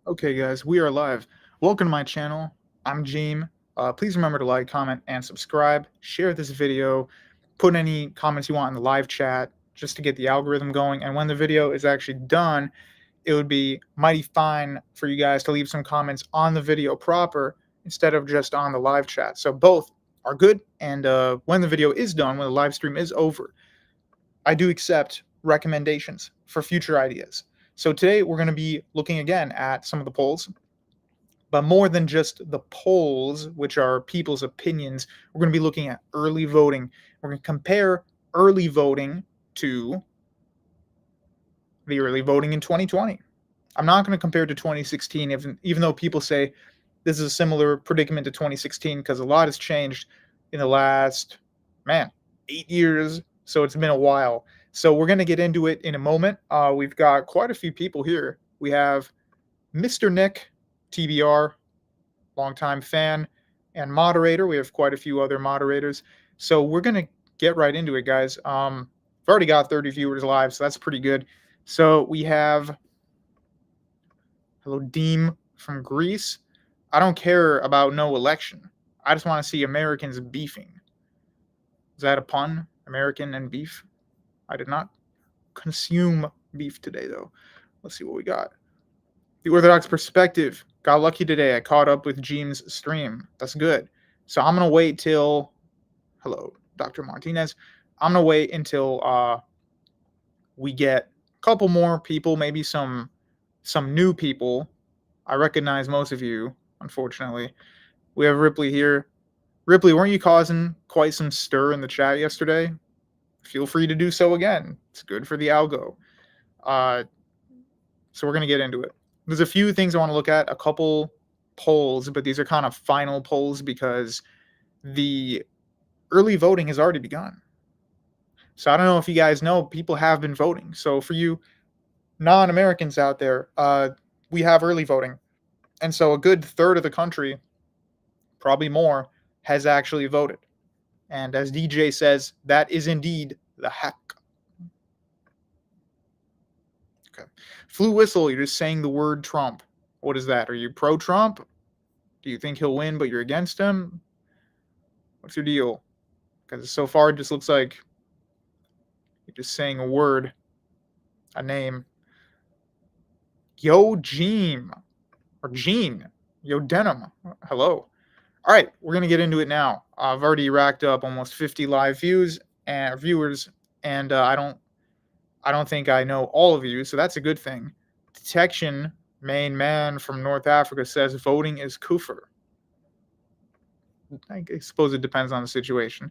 Okay, guys, we are live. Welcome to my channel. I'm James. Please remember to like, comment, and subscribe. Share this video. Put any comments you want in the live chat just to get the algorithm going. And when the video is actually done, it would be mighty fine for you guys to leave some comments on the video proper instead of just on the live chat. So both are good. And when the video is done, when the live stream is over, I do accept recommendations for future ideas. So today we're going to be looking again at some of the polls, but more than just the polls, which are people's opinions. We're going to be looking at early voting. We're going to compare early voting to the early voting in 2020. I'm not going to compare it to 2016, even though people say this is a similar predicament to 2016 because a lot has changed in the last, 8 years. So it's been a while. So we're going to get into it in a moment. We've got quite a few people here. We have Mr. Nick, TBR, longtime fan and moderator. We have quite a few other moderators. So we're going to get right into it, guys. We've already got 30 viewers live, so that's pretty good. So we have, hello, Deem from Greece. I don't care about no election. I just want to see Americans beefing. Is that a pun? American and beef? I did not consume beef today, though. Let's see what we got. The Orthodox Perspective. Got lucky today. I caught up with Jean's stream. That's good. So I'm going to wait till... Hello, Dr. Martinez. I'm going to wait until we get a couple more people, maybe some new people. I recognize most of you, unfortunately. We have Ripley here. Ripley, weren't you causing quite some stir in the chat yesterday? Feel free to do so again. It's good for the algo. So we're going to get into it. There's a few things I want to look at, a couple polls, but these are kind of final polls because the early voting has already begun. So I don't know if you guys know, people have been voting. So for you non-Americans out there, we have early voting. And so a good third of the country, probably more, has actually voted. And as DJ says, that is indeed the heck. Okay. Flu Whistle, you're just saying the word Trump. What is that? Are you pro-Trump? Do you think he'll win, but you're against him? What's your deal? Because so far it just looks like you're just saying a word, a name. Yo, Gene. Or Gene. Yo, Denim. Hello. All right, we're going to get into it now. I've already racked up almost 50 live views and viewers, and I don't think I know all of you, so that's a good thing. Detection, main man from North Africa, says voting is kufr. I suppose it depends on the situation.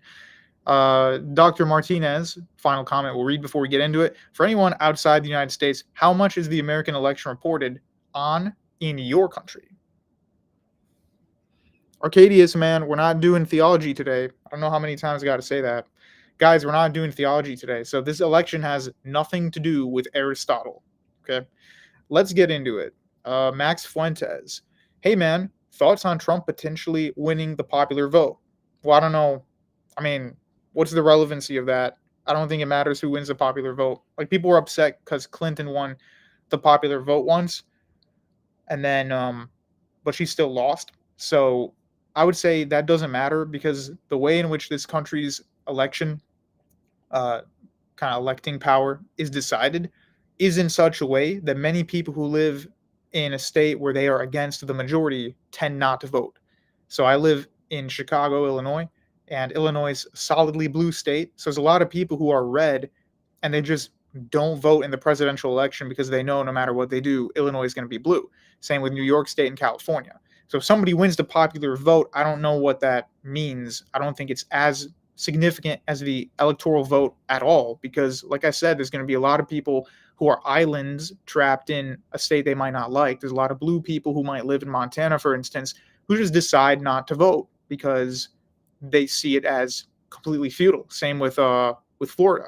Dr. Martinez, final comment we'll read before we get into it. For anyone outside the United States, how much is the American election reported on in your country? Arcadius, man, we're not doing theology today. I don't know how many times I got to say that. Guys, we're not doing theology today. So this election has nothing to do with Aristotle. Okay, let's get into it. Max Fuentes. Hey, man, thoughts on Trump potentially winning the popular vote? Well, I don't know. I mean, what's the relevancy of that? I don't think it matters who wins the popular vote. Like, people were upset because Clinton won the popular vote once, and then, but she still lost. So I would say that doesn't matter because the way in which this country's election, kind of electing power is decided is in such a way that many people who live in a state where they are against the majority tend not to vote. So I live in Chicago, Illinois, and Illinois is a solidly blue state. So there's a lot of people who are red and they just don't vote in the presidential election because they know no matter what they do, Illinois is going to be blue. Same with New York State and California. So if somebody wins the popular vote, I don't know what that means. I don't think it's as significant as the electoral vote at all because, like I said, there's going to be a lot of people who are islands trapped in a state they might not like. There's a lot of blue people who might live in Montana, for instance, who just decide not to vote because they see it as completely futile. Same with Florida.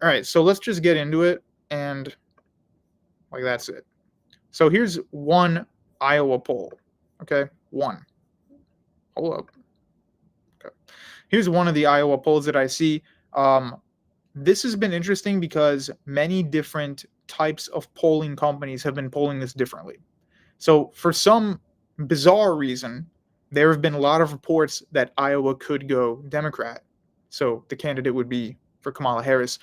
All right, so let's just get into it, and like that's it. So here's one Iowa poll. Okay, one. Hold up. Okay. Here's one of the Iowa polls that I see. This has been interesting because many different types of polling companies have been polling this differently. So for some bizarre reason, there have been a lot of reports that Iowa could go Democrat. So the candidate would be for Kamala Harris.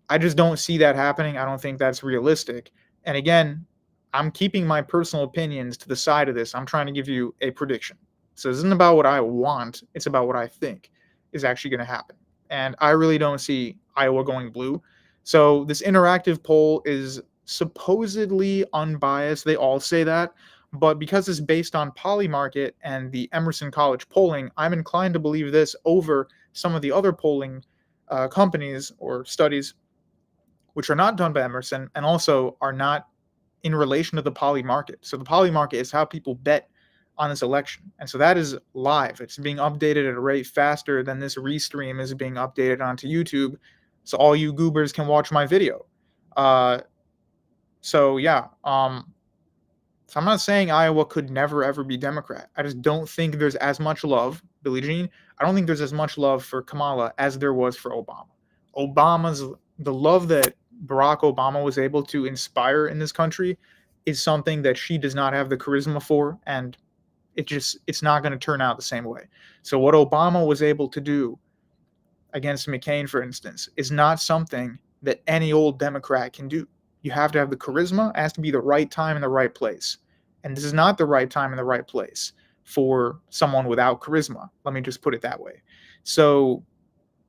I just don't see that happening. I don't think that's realistic. And again, I'm keeping my personal opinions to the side of this. I'm trying to give you a prediction. So this isn't about what I want, it's about what I think is actually going to happen. And I really don't see Iowa going blue. So this interactive poll is supposedly unbiased. They all say that. But because it's based on Polymarket and the Emerson College polling, I'm inclined to believe this over some of the other polling companies or studies which are not done by Emerson and also are not in relation to the poly market. So the poly market is how people bet on this election. And so that is live. It's being updated at a rate faster than this restream is being updated onto YouTube. So all you goobers can watch my video. So yeah, so I'm not saying Iowa could never ever be Democrat. I just don't think there's as much love, Billie Jean. I don't think there's as much love for Kamala as there was for Obama. The love that Barack Obama was able to inspire in this country is something that she does not have the charisma for, and it's not going to turn out the same way. So what Obama was able to do against McCain, for instance, is not something that any old Democrat can do. You have to have the charisma. It has to be the right time and the right place. And this is not the right time and the right place for someone without charisma. Let me just put it that way. So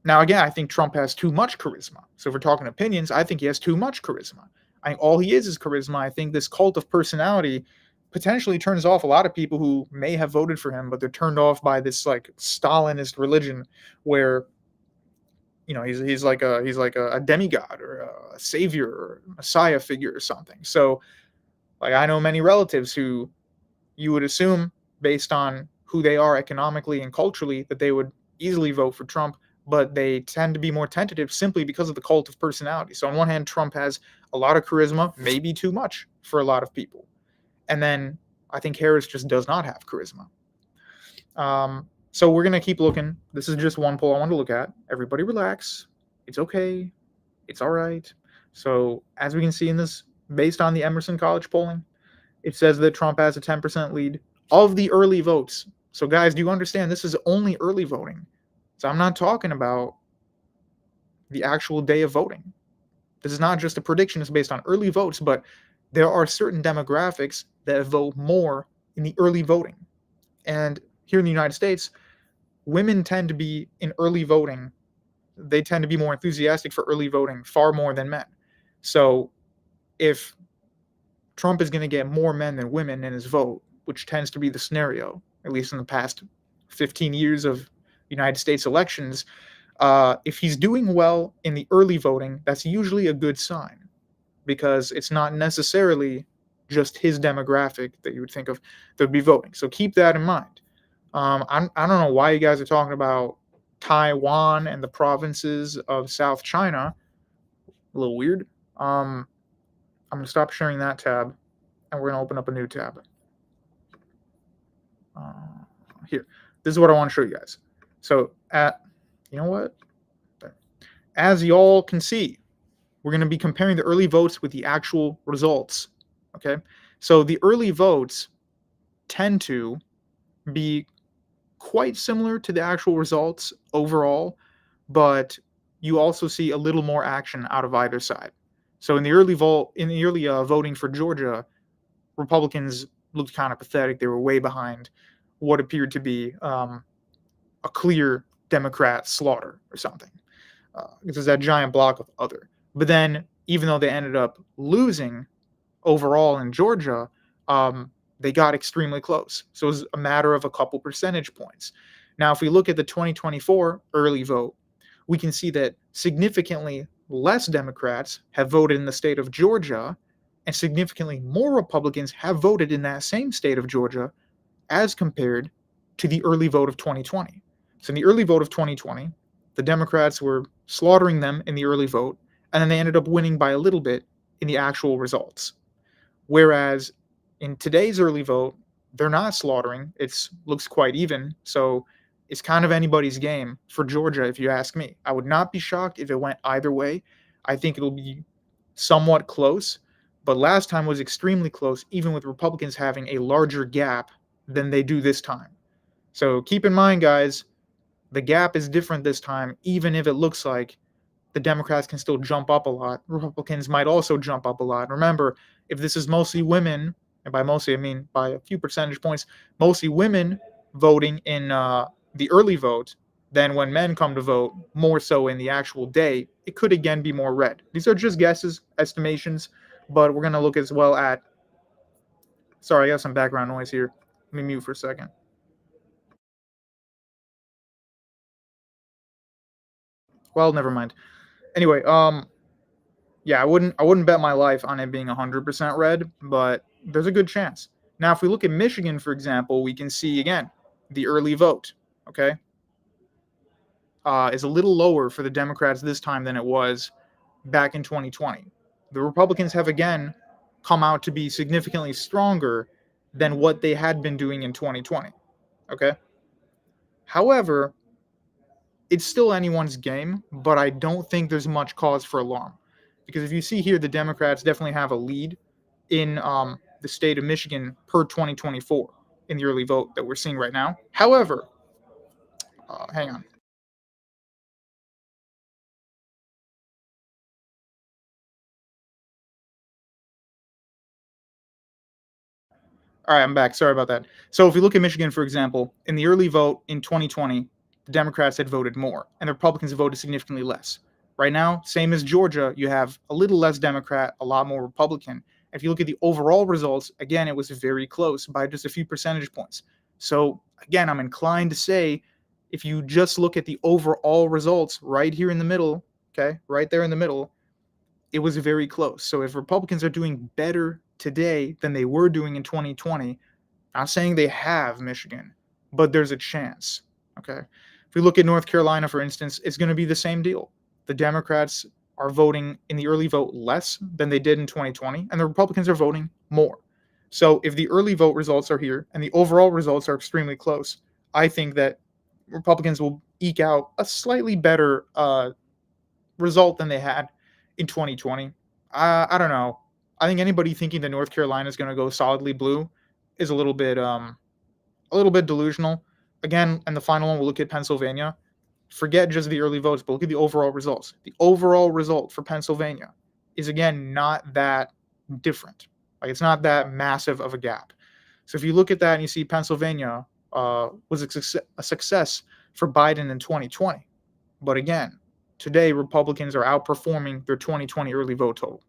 now, again, I think Trump has too much charisma. So if we're talking opinions, I think he has too much charisma. I think all he is charisma. I think this cult of personality potentially turns off a lot of people who may have voted for him, but they're turned off by this like Stalinist religion where he's like a demigod or a savior or a messiah figure or something. So like I know many relatives who you would assume based on who they are economically and culturally that they would easily vote for Trump, but they tend to be more tentative simply because of the cult of personality. So on one hand, Trump has a lot of charisma, maybe too much for a lot of people. And then I think Harris just does not have charisma. So we're going to keep looking. This is just one poll I want to look at. Everybody relax. It's okay. It's all right. So as we can see in this, based on the Emerson College polling, it says that Trump has a 10% lead of the early votes. So guys, do you understand this is only early voting? So I'm not talking about the actual day of voting. This is not just a prediction. It's based on early votes, but there are certain demographics that vote more in the early voting. And here in the United States, women tend to be in early voting. They tend to be more enthusiastic for early voting far more than men. So if Trump is going to get more men than women in his vote, which tends to be the scenario, at least in the past 15 years of United States elections, if he's doing well in the early voting, that's usually a good sign because it's not necessarily just his demographic that you would think of that would be voting. So keep that in mind. I don't know why you guys are talking about Taiwan and the provinces of South China. A little weird. I'm going to stop sharing that tab, and we're going to open up a new tab. Here. This is what I want to show you guys. So, you know what? As y'all can see, we're going to be comparing the early votes with the actual results. Okay? So the early votes tend to be quite similar to the actual results overall, but you also see a little more action out of either side. So in the early voting for Georgia, Republicans looked kind of pathetic. They were way behind what appeared to be a clear Democrat slaughter or something. Because that giant block of other. But then, even though they ended up losing overall in Georgia, they got extremely close. So it was a matter of a couple percentage points. Now, if we look at the 2024 early vote, we can see that significantly less Democrats have voted in the state of Georgia, and significantly more Republicans have voted in that same state of Georgia as compared to the early vote of 2020. So in the early vote of 2020, the Democrats were slaughtering them in the early vote, and then they ended up winning by a little bit in the actual results. Whereas in today's early vote, they're not slaughtering. It looks quite even. So it's kind of anybody's game for Georgia, if you ask me. I would not be shocked if it went either way. I think it'll be somewhat close, But last time was extremely close, even with Republicans having a larger gap than they do this time. So keep in mind, guys, the gap is different this time, even if it looks like the Democrats can still jump up a lot. Republicans might also jump up a lot. Remember, if this is mostly women, and by mostly I mean by a few percentage points, mostly women voting in the early vote, then when men come to vote, more so in the actual day, it could again be more red. These are just guesses, estimations, but we're going to look as well at. Sorry, I got some background noise here. Let me mute for a second. Well, never mind. Anyway, yeah, I wouldn't bet my life on it being 100% red, but there's a good chance. Now, if we look at Michigan, for example, we can see again the early vote. Okay, is a little lower for the Democrats this time than it was back in 2020. The Republicans have again come out to be significantly stronger than what they had been doing in 2020. Okay, however, it's still anyone's game, but I don't think there's much cause for alarm. Because if you see here, the Democrats definitely have a lead in the state of Michigan per 2024 in the early vote that we're seeing right now. However, hang on. All right, I'm back. Sorry about that. So if we look at Michigan, for example, in the early vote in 2020, the Democrats had voted more, and the Republicans had voted significantly less. Right now, same as Georgia, you have a little less Democrat, a lot more Republican. If you look at the overall results, again, it was very close by just a few percentage points. So again, I'm inclined to say if you just look at the overall results right here in the middle, okay, right there in the middle, it was very close. So if Republicans are doing better today than they were doing in 2020, not saying they have Michigan, but there's a chance. Okay. If we look at North Carolina, for instance, it's going to be the same deal. The Democrats are voting in the early vote less than they did in 2020, and the Republicans are voting more. So if the early vote results are here and the overall results are extremely close, I think that Republicans will eke out a slightly better result than they had in 2020. I don't know. I think anybody thinking that North Carolina is going to go solidly blue is a little bit delusional. Again, and the final one, we'll look at Pennsylvania. Forget just the early votes, but look at the overall results. The overall result for Pennsylvania is again not that different. Like it's not that massive of a gap. So if you look at that and you see Pennsylvania was a success for Biden in 2020, but again, today Republicans are outperforming their 2020 early vote total.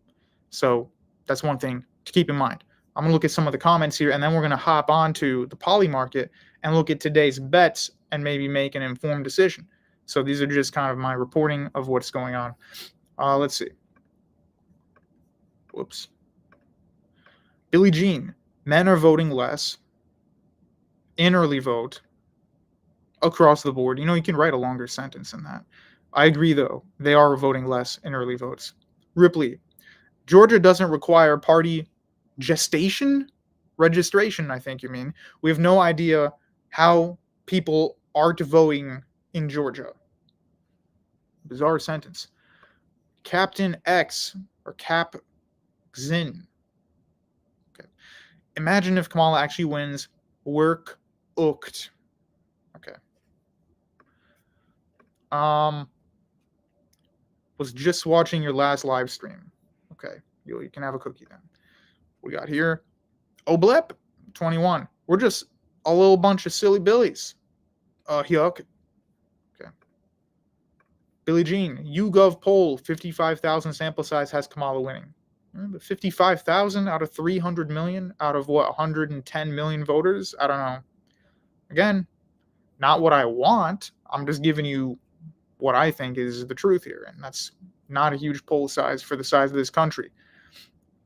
So that's one thing to keep in mind. I'm going to look at some of the comments here, and then we're going to hop onto the poly market and look at today's bets and maybe make an informed decision. So these are just kind of my reporting of what's going on. Let's see. Whoops. Billie Jean. Men are voting less in early vote across the board. You know, you can write a longer sentence than that. I agree, though. They are voting less in early votes. Ripley. Georgia doesn't require party registration, I think you mean. We have no idea how people aren't voting in Georgia. Bizarre sentence. Captain X or Cap Xin. Okay. Imagine if Kamala actually wins. Work ooked. Okay. Was just watching your last live stream. Okay. You can have a cookie then. We got here. Oblep 21. We're just a little bunch of silly billies. Yuck. Okay. Billie Jean, YouGov poll, 55,000 sample size has Kamala winning. 55,000 out of 300 million, out of what, 110 million voters? I don't know. Again, not what I want. I'm just giving you what I think is the truth here. And that's not a huge poll size for the size of this country.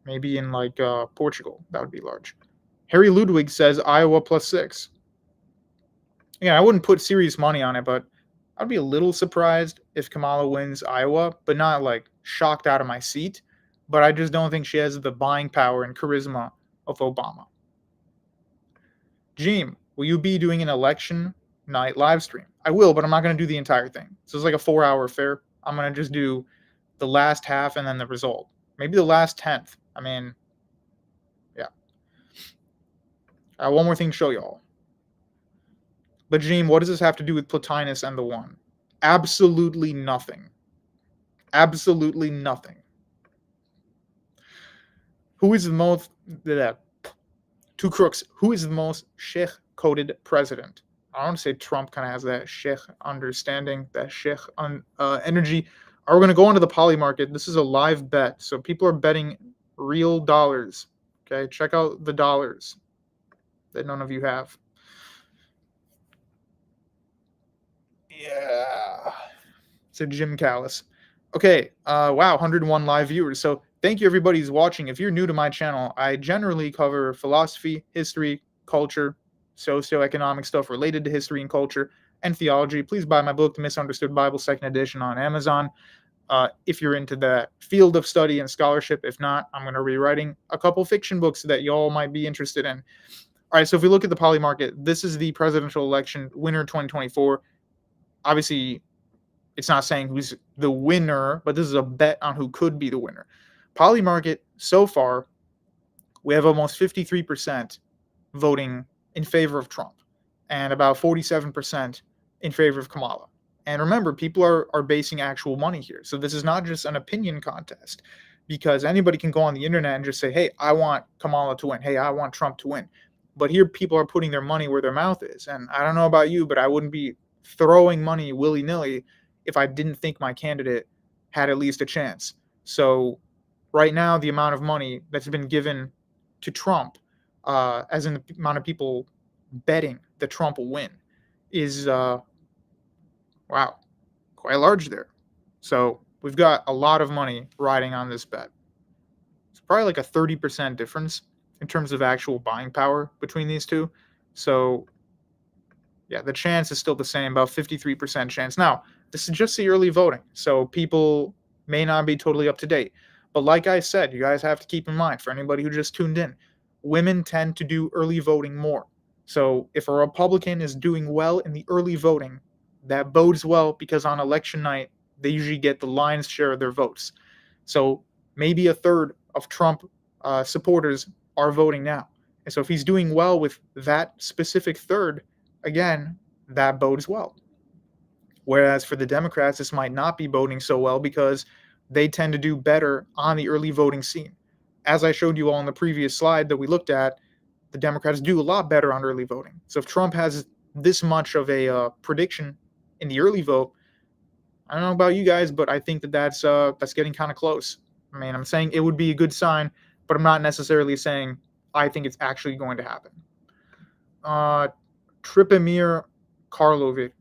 Maybe in like Portugal, that would be large. Harry Ludwig says Iowa +6. Again, I wouldn't put serious money on it, but I'd be a little surprised if Kamala wins Iowa, but not like shocked out of my seat. But I just don't think she has the buying power and charisma of Obama. Jeem, will you be doing an election night live stream? I will, but I'm not going to do the entire thing. So it's like a 4-hour affair. I'm going to just do the last half and then the result. Maybe the last tenth. I mean, One more thing to show y'all. But James, what does this have to do with Plotinus and the One? Absolutely nothing. Absolutely nothing. Who is the most... Two crooks. Who is the most sheikh-coded president? I want to say Trump kind of has that sheikh understanding, that sheikh energy. Are we going to go into the poly market? This is a live bet, so people are betting real dollars. Okay, check out the dollars that none of you have. Yeah, it's a Jim Callis. Okay, wow, 101 live viewers. So thank you everybody who's watching. If you're new to my channel, I generally cover philosophy, history, culture, socioeconomic stuff related to history and culture, and theology. Please buy my book, The Misunderstood Bible, 2nd edition, on Amazon. If you're into that field of study and scholarship. If not, I'm going to be writing a couple fiction books that y'all might be interested in. All right, so if we look at the poly market, this is the presidential election winner 2024. Obviously, it's not saying who's the winner, but this is a bet on who could be the winner. Poly market, so far, we have almost 53% voting in favor of Trump and about 47% in favor of Kamala. And remember, people are basing actual money here. So this is not just an opinion contest, because anybody can go on the internet and just say, hey, I want Kamala to win. Hey, I want Trump to win. But here people are putting their money where their mouth is. And I don't know about you, but I wouldn't be throwing money willy-nilly if I didn't think my candidate had at least a chance. So right now, the amount of money that's been given to Trump, as in the amount of people betting that Trump will win, is, wow, quite large there. So we've got a lot of money riding on this bet. It's probably like a 30% difference in terms of actual buying power between these two. So yeah, the chance is still the same, about 53% chance. Now, this is just the early voting, so people may not be totally up to date. But like I said, you guys have to keep in mind, for anybody who just tuned in, women tend to do early voting more. So if a Republican is doing well in the early voting, that bodes well, because on election night, they usually get the lion's share of their votes. So maybe a third of Trump supporters are voting now. And so if he's doing well with that specific third, again, that bodes well. Whereas for the Democrats, this might not be boding so well, because they tend to do better on the early voting scene. As I showed you all in the previous slide that we looked at, the Democrats do a lot better on early voting. So if Trump has this much of a prediction in the early vote, I don't know about you guys, but I think that that's getting kind of close. I mean, I'm saying it would be a good sign, but I'm not necessarily saying I think it's actually going to happen. Tripimir Karlovic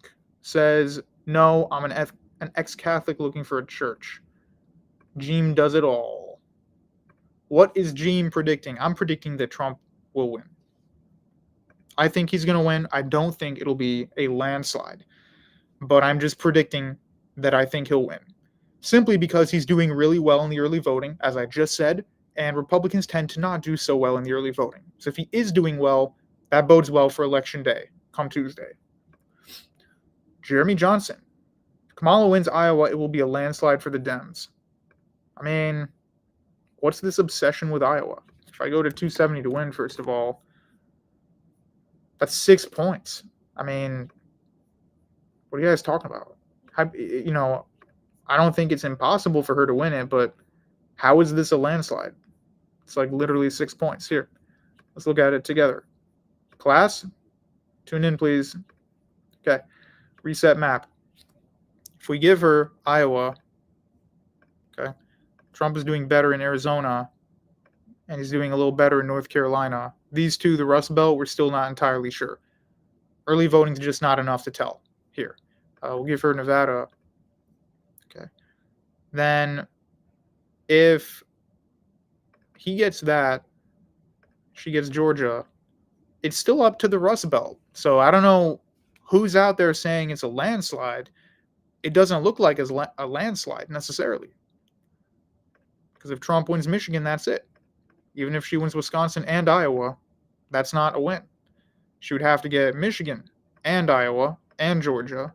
says, no, I'm an ex-Catholic looking for a church. Jeem does it all. What is Jeem predicting? I'm predicting that Trump will win. I think he's going to win. I don't think it'll be a landslide, but I'm just predicting that I think he'll win, simply because he's doing really well in the early voting, as I just said, and Republicans tend to not do so well in the early voting. So if he is doing well, that bodes well for election day, come Tuesday. Jeremy Johnson. If Kamala wins Iowa, it will be a landslide for the Dems. I mean, what's this obsession with Iowa? If I go to 270 to win, first of all, that's 6 points. I mean, what are you guys talking about? I don't think it's impossible for her to win it, but how is this a landslide? It's like literally 6 points. Here, let's look at it together. Class, tune in, please. Okay, reset map. If we give her Iowa, okay, Trump is doing better in Arizona, and he's doing a little better in North Carolina. These two, the Rust Belt, we're still not entirely sure. Early voting is just not enough to tell here. We'll give her Nevada. Okay. Then if he gets that, she gets Georgia, it's still up to the Rust Belt. So I don't know who's out there saying it's a landslide. It doesn't look like a landslide necessarily. Because if Trump wins Michigan, that's it. Even if she wins Wisconsin and Iowa, that's not a win. She would have to get Michigan and Iowa and Georgia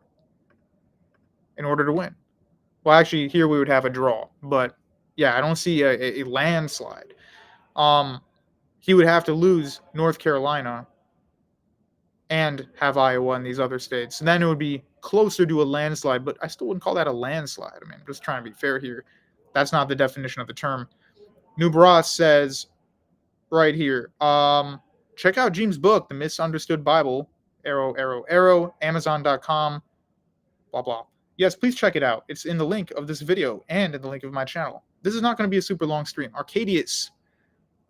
in order to win. Well, actually, here we would have a draw. But yeah, I don't see a landslide. He would have to lose North Carolina and have Iowa and these other states. And then it would be closer to a landslide, but I still wouldn't call that a landslide. I mean, I'm just trying to be fair here. That's not the definition of the term. Nubras says right here, check out James' book, The Misunderstood Bible, arrow, arrow, arrow, Amazon.com, blah, blah. Yes, please check it out. It's in the link of this video and in the link of my channel. This is not going to be a super long stream. Arcadius.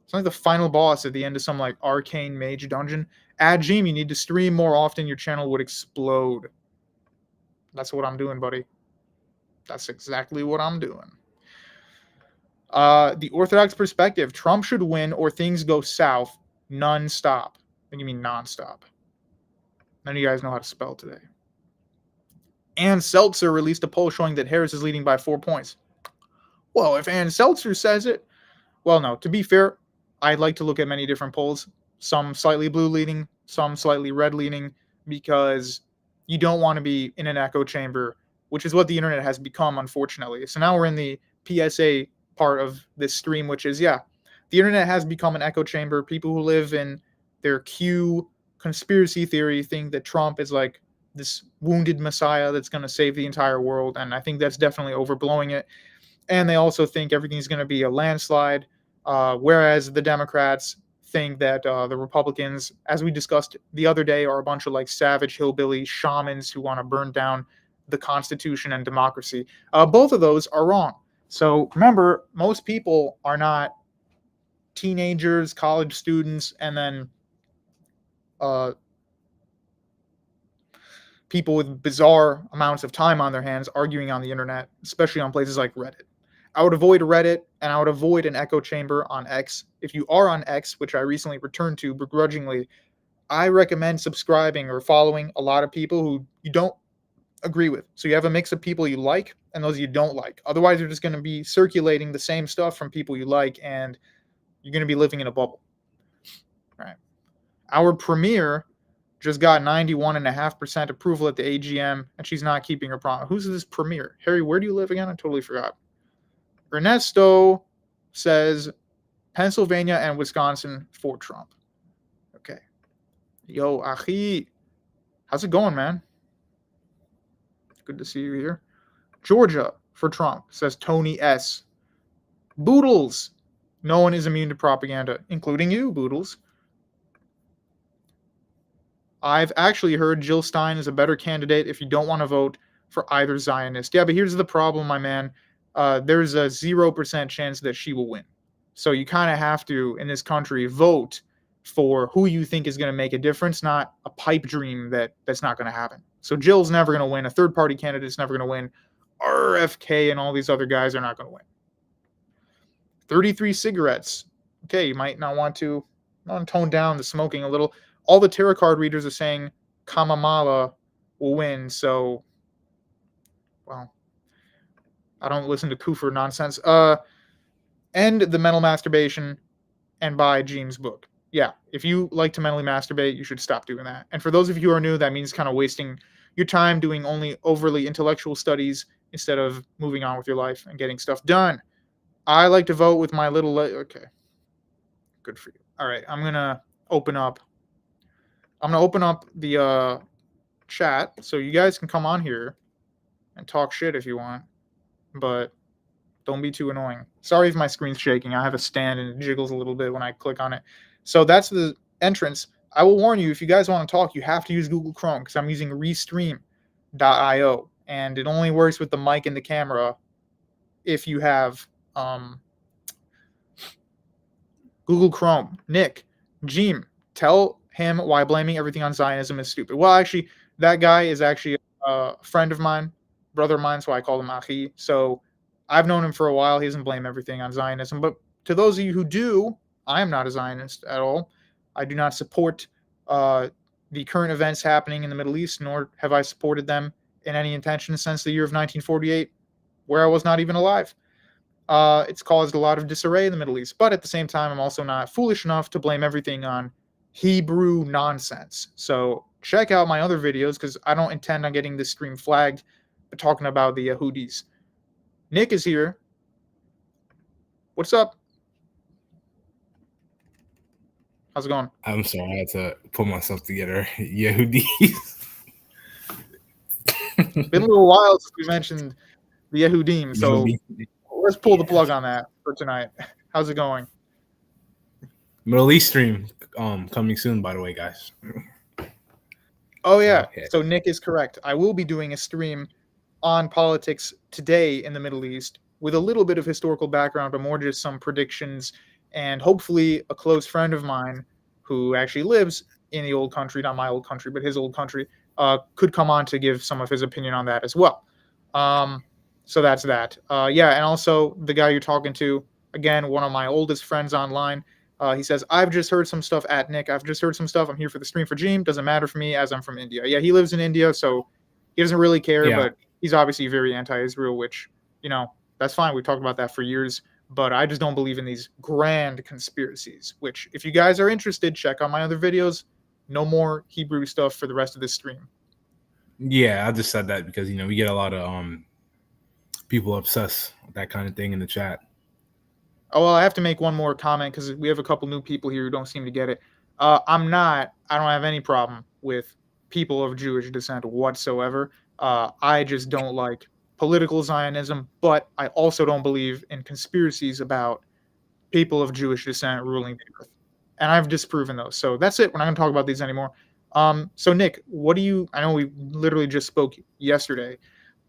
It's like the final boss at the end of some like arcane mage dungeon. Add Jim, you need to stream more often. Your channel would explode. That's what I'm doing, buddy. That's exactly what I'm doing. The Orthodox perspective. Trump should win or things go south non-stop. What do you mean non-stop? None of you guys know how to spell today. Ann Seltzer released a poll showing that Harris is leading by 4 points. Well, if Ann Seltzer says it, well, no. To be fair, I'd like to look at many different polls. Some slightly blue leaning, some slightly red leaning, because you don't want to be in an echo chamber, which is what the internet has become, unfortunately. So now we're in the PSA part of this stream, which is, yeah, the internet has become an echo chamber. People who live in their Q conspiracy theory think that Trump is like this wounded messiah that's going to save the entire world, and I think that's definitely overblowing it. And they also think everything's going to be a landslide, whereas the Democrats think that the Republicans, as we discussed the other day, are a bunch of like savage hillbilly shamans who want to burn down the Constitution and democracy. Both of those are wrong. So remember, most people are not teenagers, college students, and then people with bizarre amounts of time on their hands arguing on the internet, especially on places like Reddit. I would avoid Reddit, and I would avoid an echo chamber on X. If you are on X, which I recently returned to begrudgingly, I recommend subscribing or following a lot of people who you don't agree with. So you have a mix of people you like and those you don't like. Otherwise, you're just going to be circulating the same stuff from people you like, and you're going to be living in a bubble. All right. Our premier just got 91.5% approval at the AGM, and she's not keeping her promise. Who's this premier? Harry, where do you live again? I totally forgot. Ernesto says Pennsylvania and Wisconsin for Trump. Okay. Yo, Achi. How's it going, man? Good to see you here. Georgia for Trump, says Tony S. Boodles. No one is immune to propaganda, including you, Boodles. I've actually heard Jill Stein is a better candidate if you don't want to vote for either Zionist. Yeah, but here's the problem, my man. There's a 0% chance that she will win. So you kind of have to, in this country, vote for who you think is going to make a difference, not a pipe dream that's not going to happen. So Jill's never going to win. A third-party candidate's never going to win. RFK and all these other guys are not going to win. 33 cigarettes. Okay, you might not want to tone down the smoking a little. All the tarot card readers are saying Kamala will win, so, well, I don't listen to Kufr nonsense. End the mental masturbation and buy James' book. Yeah, if you like to mentally masturbate, you should stop doing that. And for those of you who are new, that means kind of wasting your time doing only overly intellectual studies instead of moving on with your life and getting stuff done. I like to vote with my little... Okay. Good for you. All right, I'm going to open up the chat so you guys can come on here and talk shit if you want, but don't be too annoying. Sorry if my screen's shaking. I have a stand and it jiggles a little bit when I click on it. So that's the entrance. I will warn you, if you guys want to talk, you have to use Google Chrome because I'm using Restream.io, and it only works with the mic and the camera if you have Google Chrome. Nick, Jeem, tell him why blaming everything on Zionism is stupid. Well, actually, that guy is actually a friend of mine, brother of mine, so I call him Achi. So I've known him for a while. He doesn't blame everything on Zionism. But to those of you who do, I am not a Zionist at all. I do not support the current events happening in the Middle East, nor have I supported them in any intention since the year of 1948, where I was not even alive. It's caused a lot of disarray in the Middle East. But at the same time, I'm also not foolish enough to blame everything on Hebrew nonsense. So check out my other videos because I don't intend on getting this stream flagged for talking about the Yehudis. Nick is here. What's up? How's it going? I'm sorry, I had to pull myself together. Yehudis. Been a little while since we mentioned the Yehudim, so Yehudi. let's pull the Yeah. plug on that for tonight. How's it going? Middle East stream coming soon, by the way, guys. Oh So yeah, yeah. so Nick is correct. I will be doing a stream on politics today in the Middle East with a little bit of historical background, but more just some predictions. And hopefully, a close friend of mine who actually lives in the old country, not my old country, but his old country, could come on to give some of his opinion on that as well. Um, so that's that. Yeah, and also the guy you're talking to, again, one of my oldest friends online. He says, I've just heard some stuff at Nick. I've just heard some stuff. I'm here for the stream for Jeem. Doesn't matter for me as I'm from India. Yeah, he lives in India, so he doesn't really care, Yeah. but he's obviously very anti-Israel, which that's fine. We've talked about that for years, but I just don't believe in these grand conspiracies. Which, if you guys are interested, check out my other videos. No more Hebrew stuff for the rest of this stream. Yeah, I just said that because we get a lot of people obsessed with that kind of thing in the chat. Oh well, I have to make one more comment because we have a couple new people here who don't seem to get it. I don't have any problem with people of Jewish descent whatsoever. I just don't like political Zionism, but I also don't believe in conspiracies about people of Jewish descent ruling the earth. And I've disproven those. So that's it. We're not going to talk about these anymore. So Nick, I know we literally just spoke yesterday,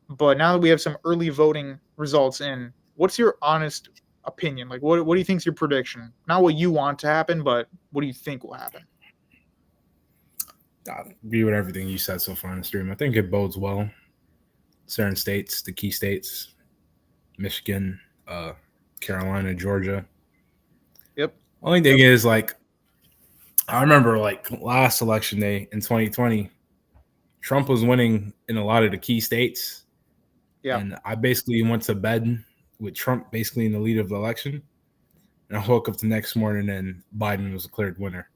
but now that we have some early voting results in, what's your honest opinion? Like, what do you think's your prediction? Not what you want to happen, but what do you think will happen? I agree with everything you said so far in the stream. I think it bodes well. Certain states, the key states, Michigan, Carolina, Georgia. Yep. Only thing is, like, I remember, like, last election day in 2020, Trump was winning in a lot of the key states. Yeah. And I basically went to bed with Trump basically in the lead of the election. And I woke up the next morning and Biden was declared winner.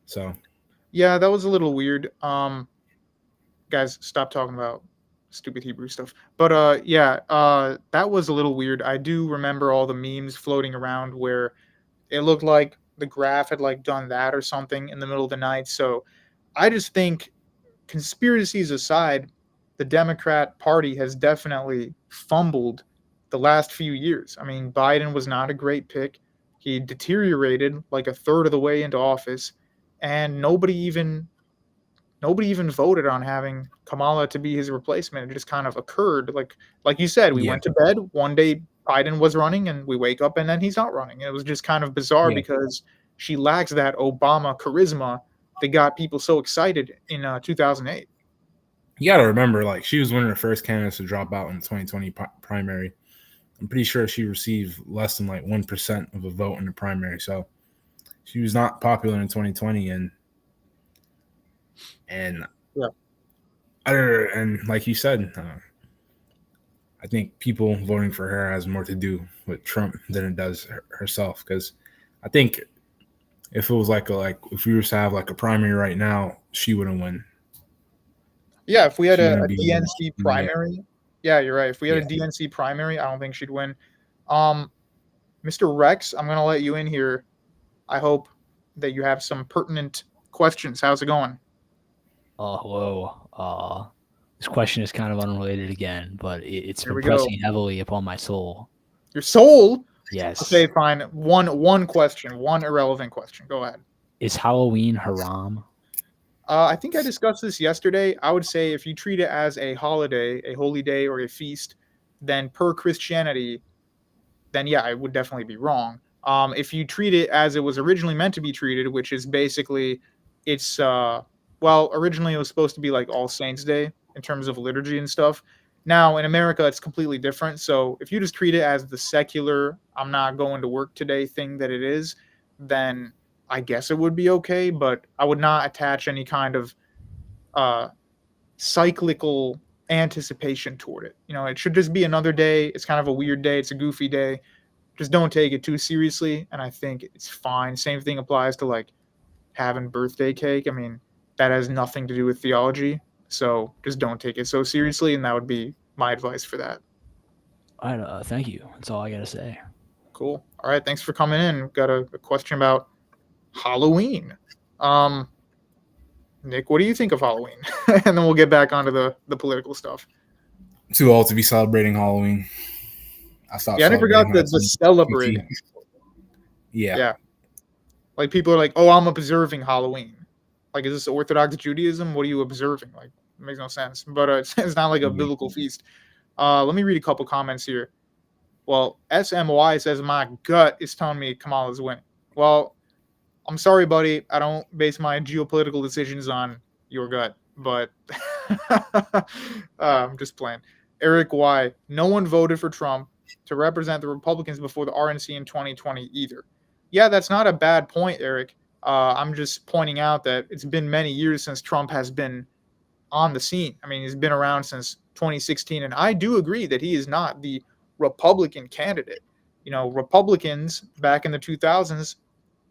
So yeah, that was a little weird. Guys, stop talking about stupid Hebrew stuff. But that was a little weird. I do remember all the memes floating around where it looked like the graph had like done that or something in the middle of the night. So I just think, conspiracies aside, the Democrat Party has definitely fumbled the last few years. I mean, Biden was not a great pick. He deteriorated like a third of the way into office, and nobody even voted on having Kamala to be his replacement. It just kind of occurred. Like you said, we yeah, went to bed one day, Biden was running, and we wake up and then he's not running. It was just kind of bizarre yeah. because she lacks that Obama charisma that got people so excited in 2008. You got to remember, like, she was one of the first candidates to drop out in the 2020 primary. I'm pretty sure she received less than like 1% of a vote in the primary. So she was not popular in 2020. And Yeah. and like you said, I think people voting for her has more to do with Trump than it does herself. Because I think if it was if we were to have like a primary right now, she wouldn't win. Yeah, if we had She a wouldn't be DNC yeah, primary, yeah, you're right. If we had a yeah. DNC primary, I don't think she'd win. Um, Mr. Rex, I'm gonna let you in here. I hope that you have some pertinent questions. How's it going? Hello. This question is kind of unrelated again, but it's Here been we go. pressing heavily upon my soul. Your soul? Yes. Okay, fine. One question, one irrelevant question. Go ahead. Is Halloween haram? I think I discussed this yesterday. I would say if you treat it as a holiday, a holy day, or a feast, then per Christianity, then yeah, it would definitely be wrong. If you treat it as it was originally meant to be treated, which is basically, it's originally it was supposed to be like All Saints Day in terms of liturgy and stuff. Now in America, it's completely different. So if you just treat it as the secular, I'm not going to work today thing that it is, then I guess it would be okay. But I would not attach any kind of uh, cyclical anticipation toward it. It should just be another day. It's kind of a weird day. It's a goofy day. Just don't take it too seriously, and I think it's fine. Same thing applies to like having birthday cake. I mean, that has nothing to do with theology, so just don't take it so seriously, and that would be my advice for that. All right. Thank you. That's all I gotta say. Cool. All right, thanks for coming in. Got a question about Halloween. Nick, what do you think of Halloween? And then we'll get back onto the political stuff. Too old to be celebrating Halloween. I stopped Yeah, and I forgot celebrating when I the turned celebrating. 20. Yeah. Yeah, like people are like, "Oh, I'm observing Halloween." Like, is this Orthodox Judaism? What are you observing? Like, it makes no sense. But it's not like a Yeah. biblical feast. Let me read a couple comments here. Well, SMY says my gut is telling me Kamala's winning. Well, I'm sorry, buddy. I don't base my geopolitical decisions on your gut, but I'm just playing. Eric Y. No one voted for Trump to represent the Republicans before the RNC in 2020 either. Yeah, that's not a bad point, Eric. I'm just pointing out that it's been many years since Trump has been on the scene. I mean, he's been around since 2016, and I do agree that he is not the Republican candidate. You know, Republicans back in the 2000s,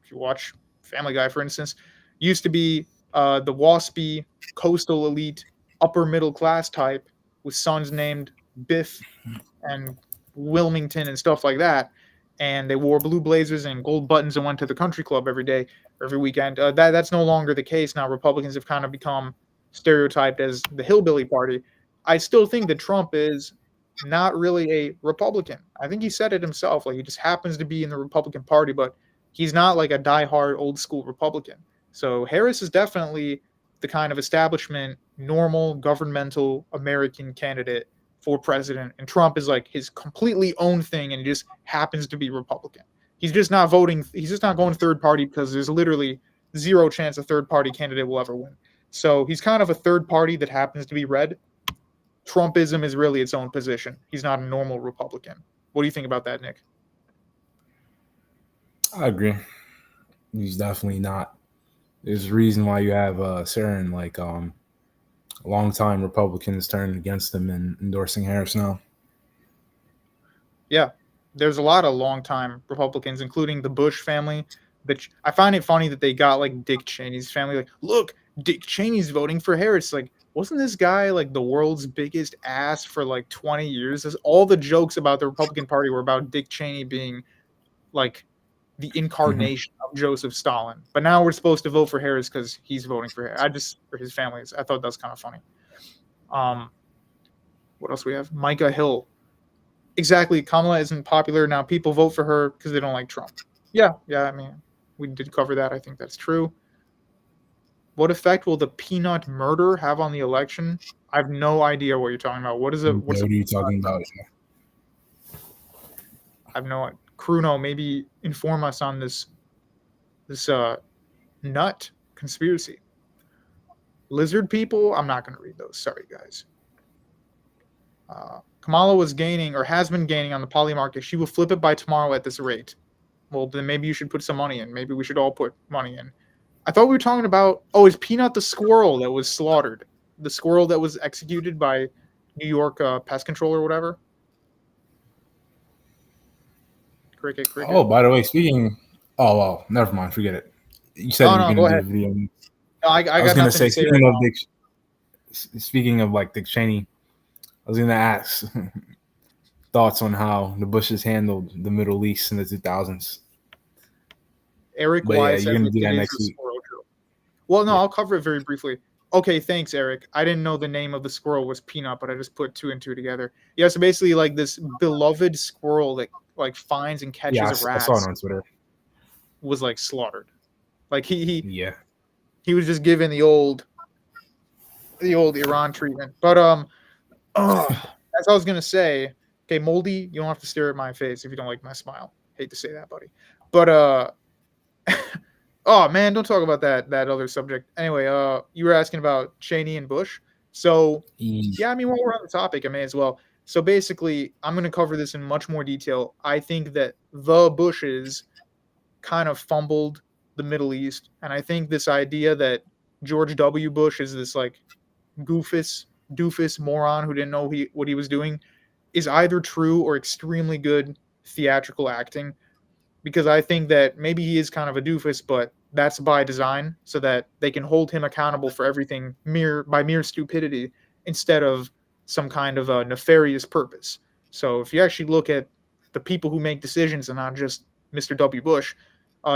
if you watch Family Guy, for instance, used to be the waspy coastal elite, upper middle class type with sons named Biff and Wilmington and stuff like that. And they wore blue blazers and gold buttons and went to the country club every day, every weekend. That's no longer the case now. Republicans have kind of become stereotyped as the hillbilly party. I still think that Trump is not really a Republican. I think he said it himself. Like, he just happens to be in the Republican Party, but he's not like a diehard old school Republican. So Harris is definitely the kind of establishment, normal governmental American candidate for president, and Trump is like his completely own thing, and he just happens to be Republican. He's just not voting. He's just not going third party because there's literally zero chance a third party candidate will ever win. So he's kind of a third party that happens to be red. Trumpism is really its own position. He's not a normal Republican. What do you think about that, Nick? I agree. He's definitely not. There's a reason why you have certain longtime Republicans turning against him and endorsing Harris now. Yeah, there's a lot of longtime Republicans, including the Bush family. I find it funny that they got like Dick Cheney's family. Like, look, Dick Cheney's voting for Harris. Like, wasn't this guy like the world's biggest ass for like 20 years? All the jokes about the Republican Party were about Dick Cheney being like the incarnation of Joseph Stalin. But now we're supposed to vote for Harris because he's voting for Harris. For his family. I thought that was kind of funny. What else we have? Micah Hill. Exactly. Kamala isn't popular now. People vote for her because they don't like Trump. Yeah. I mean, we did cover that. I think that's true. What effect will the peanut murder have on the election? I have no idea what you're talking about. What is it? What are you talking about? I have no. Kruno, maybe inform us on this nut conspiracy. Lizard people. I'm not going to read those. Sorry, guys. Kamala was gaining or has been gaining on the poly market. She will flip it by tomorrow at this rate. Well, then maybe you should put some money in. Maybe we should all put money in. I thought we were talking about, is Peanut the squirrel that was slaughtered? The squirrel that was executed by New York pest control or whatever? Cricket. Oh, by the way, never mind. Forget it. You said you were going to do a video. No, I was going to say, speaking of like Dick Cheney, I was going to ask thoughts on how the Bushes handled the Middle East in the 2000s. Eric Y. You're going to do that next week. Well, no, I'll cover it very briefly. Okay, thanks, Eric. I didn't know the name of the squirrel was Peanut, but I just put two and two together. Yeah, so basically, like this beloved squirrel that like finds and catches a rat. I saw it on Twitter. Was like slaughtered. Like he was just given the old Iran treatment. But as I was gonna say, okay, Moldy, you don't have to stare at my face if you don't like my smile. Hate to say that, buddy. But oh man, don't talk about that other subject. Anyway, you were asking about Cheney and Bush. So yeah, I mean, while we're on the topic, I may as well. So basically, I'm going to cover this in much more detail. I think that the Bushes kind of fumbled the Middle East, and I think this idea that George W. Bush is this like doofus moron who didn't know what he was doing is either true or extremely good theatrical acting. Because I think that maybe he is kind of a doofus, but that's by design so that they can hold him accountable for everything by mere stupidity instead of some kind of a nefarious purpose. So if you actually look at the people who make decisions and not just Mr. W. Bush,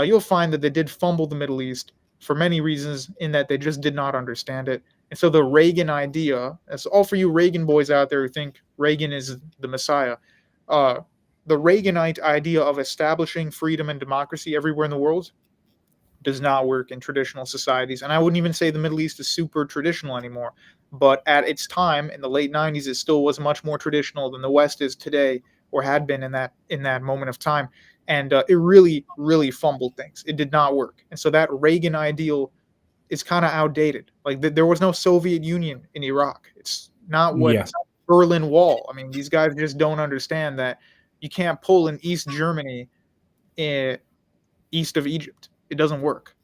you'll find that they did fumble the Middle East for many reasons, in that they just did not understand it. And so the Reagan idea, that's all for you Reagan boys out there who think Reagan is the Messiah. Uh, the Reaganite idea of establishing freedom and democracy everywhere in the world does not work in traditional societies. And I wouldn't even say the Middle East is super traditional anymore. But at its time, in the late 90s, it still was much more traditional than the West is today, or had been in that moment of time. And it really, really fumbled things. It did not work. And so that Reagan ideal is kind of outdated. Like there was no Soviet Union in Iraq. It's not what Yeah. it's not Berlin Wall. I mean, these guys just don't understand that you can't pull an East Germany east of Egypt. It doesn't work.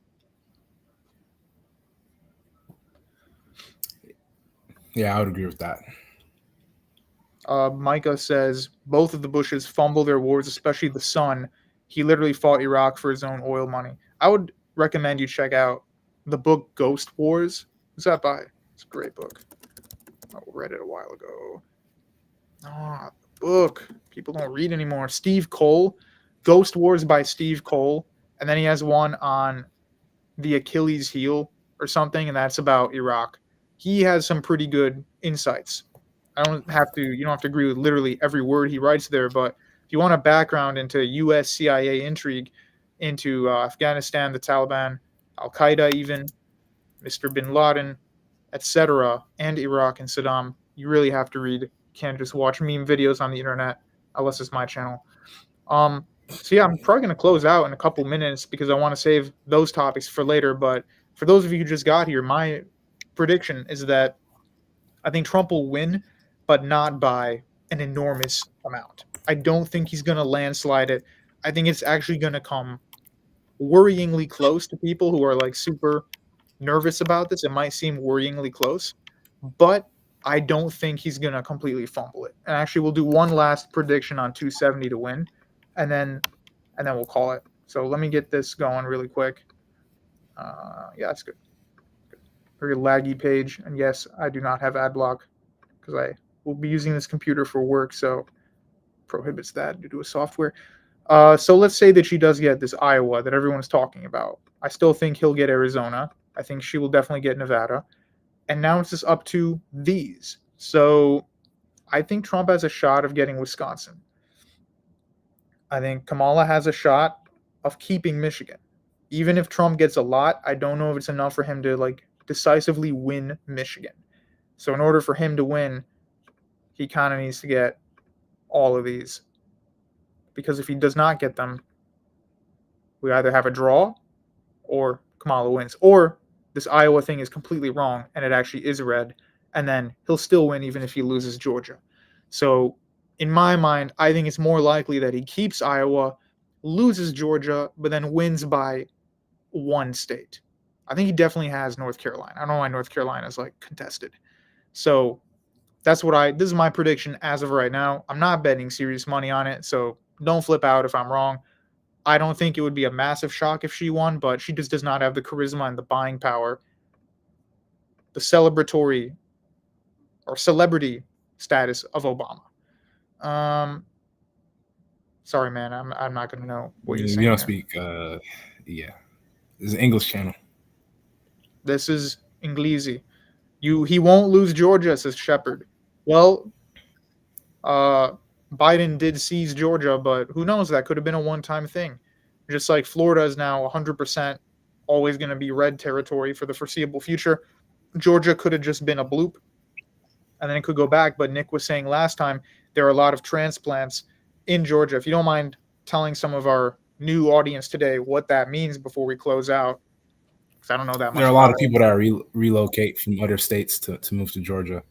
Yeah, I would agree with that. Micah says both of the Bushes fumble their wars, especially the son. He literally fought Iraq for his own oil money. I would recommend you check out the book Ghost Wars. Who's that by? It's a great book. I read it a while ago. Ah, the book. People don't read anymore. Steve Cole. Ghost Wars by Steve Cole. And then he has one on the Achilles heel or something, and that's about Iraq. He has some pretty good insights. You don't have to agree with literally every word he writes there, but if you want a background into U.S. CIA intrigue into Afghanistan, the Taliban, Al Qaeda, even Mr. Bin Laden, etc., and Iraq and Saddam, you really have to read. You can't just watch meme videos on the internet, unless it's my channel. So yeah, I'm probably going to close out in a couple minutes because I want to save those topics for later. But for those of you who just got here, my prediction is that I think Trump will win, but not by an enormous amount. I don't think he's going to landslide it. I think it's actually going to come worryingly close to people who are like super nervous about this. It might seem worryingly close, but I don't think he's going to completely fumble it. And actually, we'll do one last prediction on 270 to win, and then we'll call it. So let me get this going really quick. Yeah, that's good. Very laggy page, and yes, I do not have ad block because I will be using this computer for work, so prohibits that due to a software. So let's say that she does get this Iowa that everyone's talking about. I still think he'll get Arizona. I think she will definitely get Nevada. And now it's just up to these. So I think Trump has a shot of getting Wisconsin. I think Kamala has a shot of keeping Michigan. Even if Trump gets a lot, I don't know if it's enough for him to like decisively win Michigan. So in order for him to win, he kind of needs to get all of these. Because if he does not get them, we either have a draw or Kamala wins. Or this Iowa thing is completely wrong and it actually is red. And then he'll still win even if he loses Georgia. So in my mind, I think it's more likely that he keeps Iowa, loses Georgia, but then wins by one state. I think he definitely has North Carolina. I don't know why North Carolina is like contested. So this is my prediction as of right now. I'm not betting serious money on it, so don't flip out if I'm wrong. I don't think it would be a massive shock if she won, but she just does not have the charisma and the buying power, the celebratory or celebrity status of Obama. Sorry, man, I'm not gonna know what you're saying. You don't speak. Yeah, it's an English channel. This is Inglesi. He won't lose Georgia, says Shepard. Well, Biden did seize Georgia, but who knows? That could have been a one-time thing. Just like Florida is now 100% always going to be red territory for the foreseeable future. Georgia could have just been a bloop, and then it could go back. But Nick was saying last time there are a lot of transplants in Georgia. If you don't mind telling some of our new audience today what that means before we close out, because I don't know that much. There are a lot of people that relocate from other states to move to Georgia.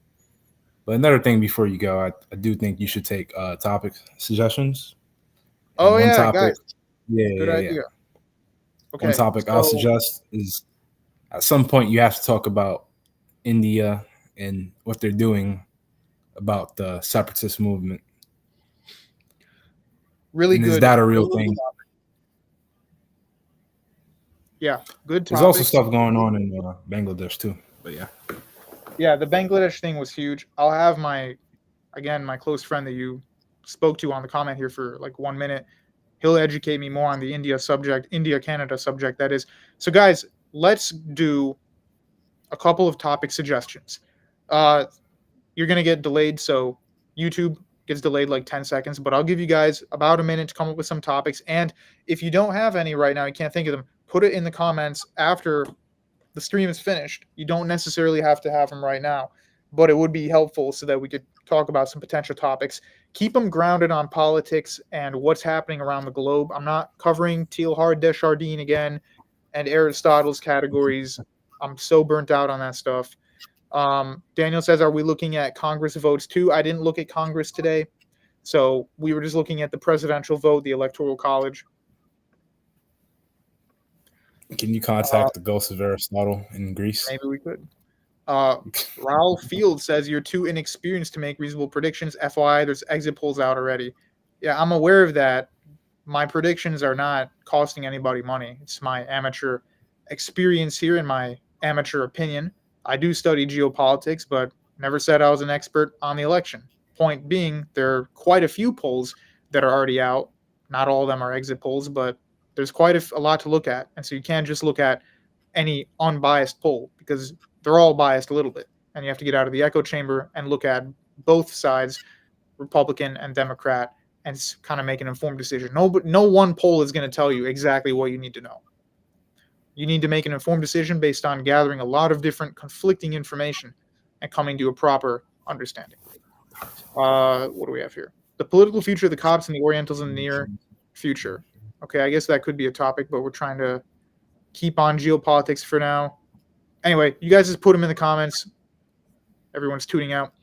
But another thing before you go, I do think you should take topic suggestions. And one topic, guys. Good idea. Yeah. Okay. One topic I'll suggest is at some point you have to talk about India and what they're doing about the separatist movement. Really good. Is that a real thing? Yeah, good topic. There's also stuff going on in Bangladesh too, but yeah. Yeah, the Bangladesh thing was huge. I'll have my close friend that you spoke to on the comment here for like 1 minute. He'll educate me more on the India-Canada subject, that is. So, guys, let's do a couple of topic suggestions. You're going to get delayed, so YouTube gets delayed like 10 seconds, but I'll give you guys about a minute to come up with some topics. And if you don't have any right now, you can't think of them, put it in the comments after the stream is finished. You don't necessarily have to have them right now, but it would be helpful so that we could talk about some potential topics. Keep them grounded on politics and what's happening around the globe. I'm not covering Teilhard de Chardin again and Aristotle's categories. I'm so burnt out on that stuff. Daniel says, are we looking at Congress votes too? I didn't look at Congress today, so we were just looking at the presidential vote, the Electoral College. Can you contact the ghost of Aristotle in Greece? Maybe we could. Raul Field says, you're too inexperienced to make reasonable predictions. FYI, there's exit polls out already. Yeah, I'm aware of that. My predictions are not costing anybody money. It's my amateur experience here and my amateur opinion. I do study geopolitics, but never said I was an expert on the election. Point being, there are quite a few polls that are already out. Not all of them are exit polls, but there's quite a lot to look at. And so you can't just look at any unbiased poll because they're all biased a little bit. And you have to get out of the echo chamber and look at both sides, Republican and Democrat, and kind of make an informed decision. No one poll is going to tell you exactly what you need to know. You need to make an informed decision based on gathering a lot of different conflicting information and coming to a proper understanding. What do we have here? The political future of the Copts and the Orientals in the near future. Okay, I guess that could be a topic, but we're trying to keep on geopolitics for now. Anyway, you guys just put them in the comments. Everyone's tuning out.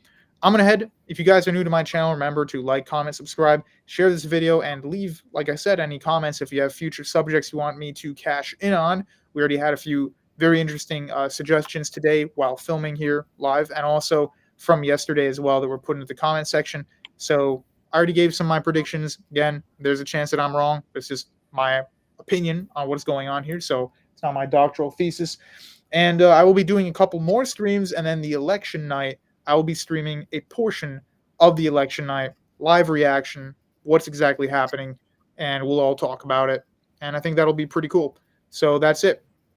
I'm going to head. If you guys are new to my channel, remember to like, comment, subscribe, share this video, and leave, like I said, any comments if you have future subjects you want me to cash in on. We already had a few very interesting suggestions today while filming here live, and also from yesterday as well that were put into the comment section. So I already gave some of my predictions. Again, there's a chance that I'm wrong. It's just my opinion on what's going on here, so it's not my doctoral thesis. And I will be doing a couple more streams, and then the election night, I will be streaming a portion of the election night, live reaction, what's exactly happening, and we'll all talk about it. And I think that'll be pretty cool. So that's it.